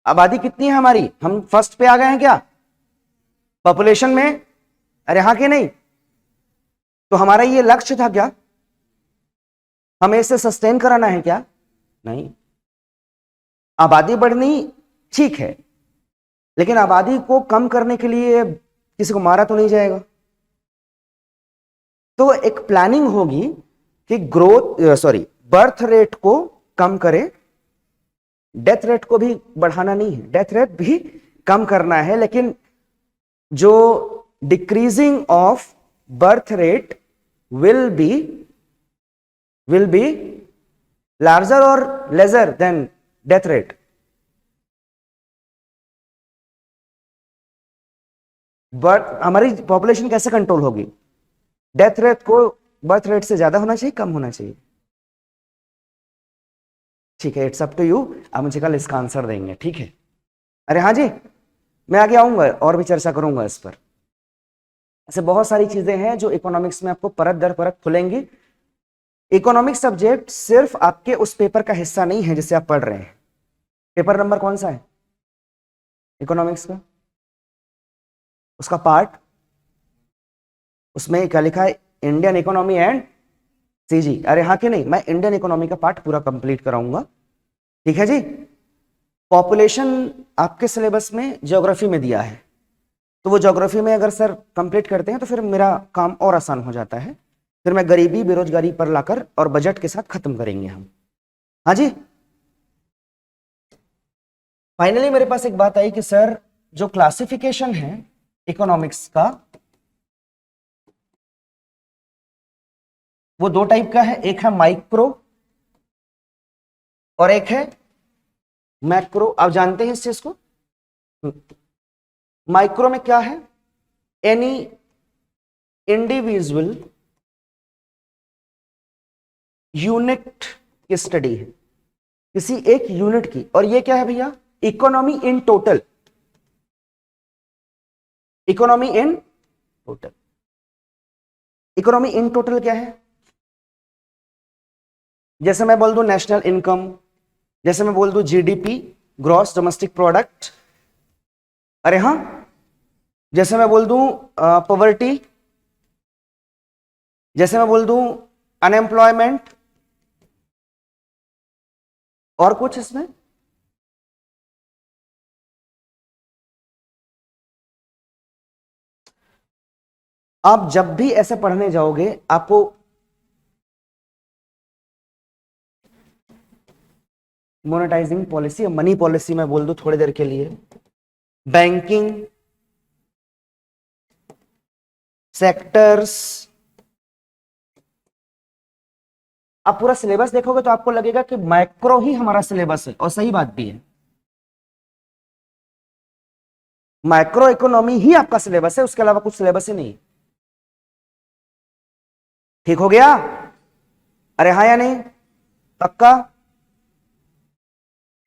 S1: आबादी कितनी है हमारी? हम फर्स्ट पे आ गए हैं क्या पॉपुलेशन में? अरे हाँ कि नहीं? तो हमारा ये लक्ष्य था क्या, हमें इसे सस्टेन कराना है क्या? नहीं। आबादी बढ़नी ठीक है, लेकिन आबादी को कम करने के लिए किसी को मारा तो नहीं जाएगा। तो एक प्लानिंग होगी कि बर्थ रेट को कम करे, डेथ रेट को भी बढ़ाना नहीं है, डेथ रेट भी कम करना है। लेकिन जो decreasing of birth rate will be larger or lesser than death rate? But हमारी पॉपुलेशन कैसे कंट्रोल होगी? डेथ रेट को बर्थ रेट से ज्यादा होना चाहिए, कम होना चाहिए? ठीक है, इट्स अप टू यू। आप मुझे कल इसका आंसर देंगे, ठीक है? अरे हाँ जी, मैं आगे आऊंगा और भी चर्चा करूंगा इस पर। ऐसे बहुत सारी चीजें हैं जो इकोनॉमिक्स में आपको परत दर परत खुलेंगी। इकोनॉमिक्स सब्जेक्ट सिर्फ आपके उस पेपर का हिस्सा नहीं है जिसे आप पढ़ रहे हैं। पेपर नंबर कौन सा है इकोनॉमिक्स का? उसका पार्ट, उसमें क्या लिखा है? Indian economy and CG. अरे हाँ कि नहीं, मैं इंडियन इकोनॉमी का पार्ट पूरा कंप्लीट कराऊंगा, ठीक है जी। पॉपुलेशन आपके सिलेबस में ज्योग्राफी में दिया है, तो वो ज्योग्राफी में अगर सर कंप्लीट करते हैं तो फिर मेरा काम और आसान हो जाता है। फिर मैं गरीबी बेरोजगारी पर लाकर और बजट के साथ खत्म करेंगे हम। हाँ जी। फाइनली मेरे पास एक बात आई कि सर जो क्लासिफिकेशन है इकोनॉमिक्स का, वो दो टाइप का है, एक है माइक्रो और एक है मैक्रो। आप जानते हैं इस चीज को? माइक्रो में क्या है? एनी इंडिविजुअल यूनिट की स्टडी है, किसी एक यूनिट की। और ये क्या है भैया? Economy in total. Economy in total. Economy in total क्या है? जैसे मैं बोल दूं नेशनल इनकम, जैसे मैं बोल दूं जीडीपी, ग्रॉस डोमेस्टिक प्रोडक्ट, अरे हां, जैसे मैं बोल दूं पॉवर्टी, जैसे मैं बोल दूं अनएम्प्लॉयमेंट, और कुछ इसमें? आप जब भी ऐसे पढ़ने जाओगे आपको मोनेटाइजिंग पॉलिसी, मनी पॉलिसी मैं बोल दूं थोड़ी देर के लिए, बैंकिंग सेक्टर्स, आप पूरा सिलेबस देखोगे तो आपको लगेगा कि मैक्रो ही हमारा सिलेबस है, और सही बात भी है। मैक्रो इकोनॉमी ही आपका सिलेबस है, उसके अलावा कुछ सिलेबस ही नहीं। ठीक हो गया? अरे हाँ या नहीं? पक्का?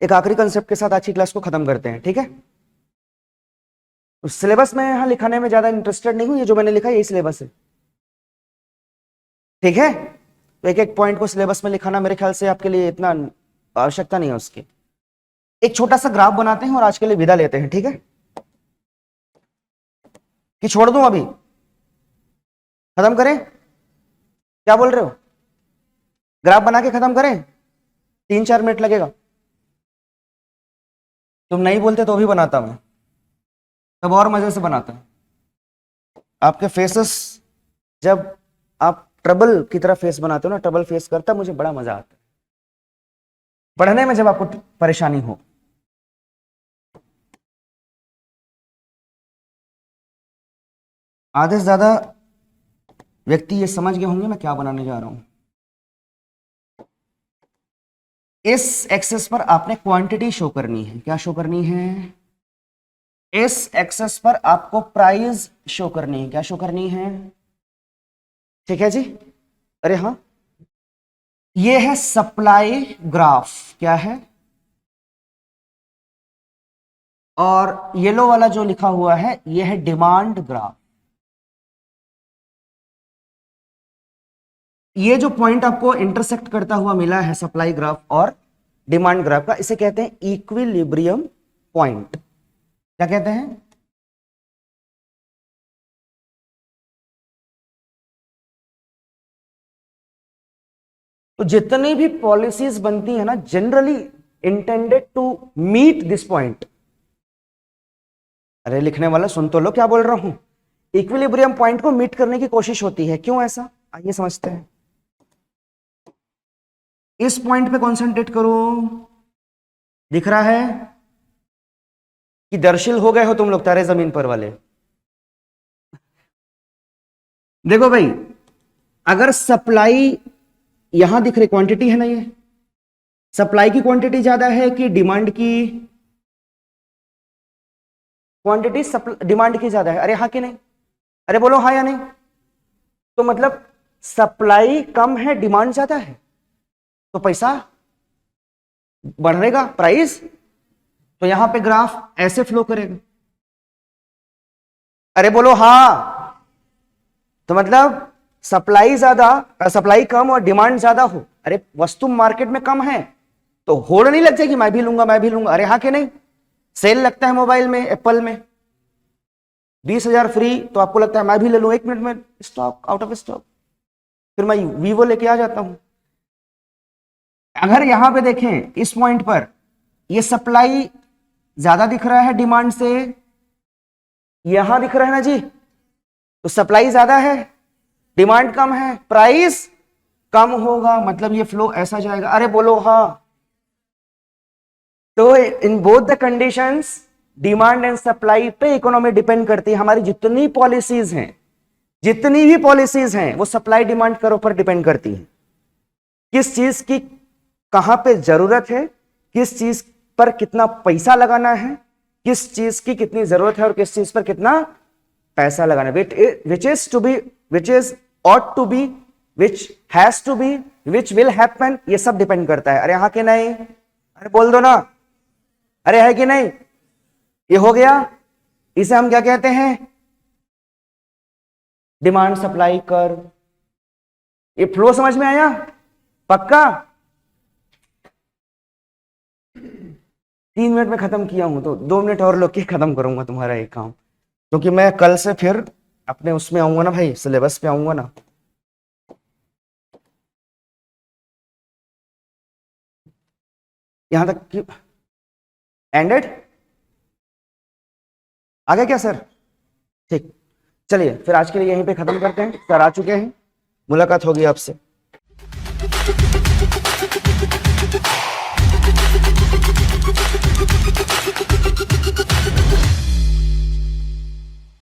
S1: एक आखिरी कंसेप्ट के साथ आज की क्लास को खत्म करते हैं, ठीक है? उस सिलेबस में यहां लिखाने में ज्यादा इंटरेस्टेड नहीं हूं, ये जो मैंने लिखा यही सिलेबस है, ठीक है? तो एक एक पॉइंट को सिलेबस में लिखाना मेरे ख्याल से आपके लिए इतना आवश्यकता नहीं है उसकी। एक छोटा सा ग्राफ बनाते हैं और आज के लिए विदा लेते हैं, ठीक है? कि छोड़ दूं अभी, खत्म करें? क्या बोल रहे हो? ग्राफ बना के खत्म करें? 3-4 मिनट लगेगा। तुम नहीं बोलते तो भी बनाता मैं, तब और मजे से बनाता। आपके फेसेस, जब आप ट्रबल की तरह फेस बनाते हो ना, ट्रबल फेस करता, मुझे बड़ा मजा आता है पढ़ने में जब आपको परेशानी हो। आधे से ज्यादा व्यक्ति ये समझ गए होंगे मैं क्या बनाने जा रहा हूं। इस एक्सेस पर आपने क्वांटिटी शो करनी है। क्या शो करनी है? इस एक्सेस पर आपको प्राइस शो करनी है। क्या शो करनी है? ठीक है जी। अरे हाँ, ये है सप्लाई ग्राफ। क्या है? और येलो वाला जो लिखा हुआ है ये है डिमांड ग्राफ। ये जो पॉइंट आपको इंटरसेक्ट करता हुआ मिला है सप्लाई ग्राफ और डिमांड ग्राफ का, इसे कहते हैं इक्विलिब्रियम पॉइंट। क्या कहते हैं? तो जितनी भी पॉलिसीज बनती है ना, generally intended to meet this point. अरे लिखने वाला सुन तो लो क्या बोल रहा हूं। इक्विलिब्रियम पॉइंट को मीट करने की कोशिश होती है। क्यों ऐसा? आइए समझते हैं। इस पॉइंट पे कंसंट्रेट करो। दिख रहा है कि दर्शिल हो गए हो तुम लोग तारे जमीन पर वाले? देखो भाई, अगर सप्लाई यहां दिख रही क्वांटिटी है ना, ये सप्लाई की क्वांटिटी ज्यादा है कि डिमांड की क्वांटिटी? डिमांड की ज्यादा है। अरे हाँ कि नहीं? अरे बोलो हाँ या नहीं? तो मतलब सप्लाई कम है, डिमांड ज्यादा है, तो पैसा बढ़ेगा, प्राइस। तो यहां पे ग्राफ ऐसे फ्लो करेगा। अरे बोलो हाँ। तो मतलब सप्लाई कम और डिमांड ज्यादा हो, अरे वस्तु मार्केट में कम है तो होड़ नहीं लग जाएगी, मैं भी लूंगा मैं भी लूंगा, अरे हाँ कि नहीं। सेल लगता है मोबाइल में, एप्पल में 20,000 फ्री, तो आपको लगता है मैं भी ले लूं, 1 मिनट में स्टॉक आउट ऑफ स्टॉक, फिर मैं वीवो लेके आ जाता हूं। अगर यहां पे देखें इस पॉइंट पर ये सप्लाई ज्यादा दिख रहा है डिमांड से, यहां दिख रहा है ना जी, तो सप्लाई ज्यादा है डिमांड कम है, प्राइस कम होगा, मतलब ये फ्लो ऐसा जाएगा। अरे बोलो हाँ। तो in both the conditions demand and supply पे इकोनॉमी डिपेंड करती है। हमारी जितनी पॉलिसीज हैं, जितनी भी पॉलिसीज हैं, वो सप्लाई डिमांड के ऊपर डिपेंड करती है। किस चीज की कहां पे जरूरत है, किस चीज पर कितना पैसा लगाना है, किस चीज की कितनी जरूरत है और किस चीज पर कितना पैसा लगाना है, which is to be, which is ought to be, which has to be, which will happen, ये सब डिपेंड करता है। अरे हाँ कि नहीं, अरे बोल दो ना, अरे है कि नहीं। ये हो गया, इसे हम क्या कहते हैं, डिमांड सप्लाई कर्व। ये फ्लो समझ में आया पक्का। 3 मिनट में खत्म किया हूं तो 2 मिनट और लोग के खत्म करूंगा तुम्हारा एक काम, क्योंकि मैं कल से फिर अपने उसमें आऊंगा ना भाई, सिलेबस पे आऊंगा ना। यहां तक कि एंडेड आ गया क्या सर? ठीक, चलिए फिर आज के लिए यहीं पे खत्म करते हैं। सर आ चुके हैं, मुलाकात होगी आपसे।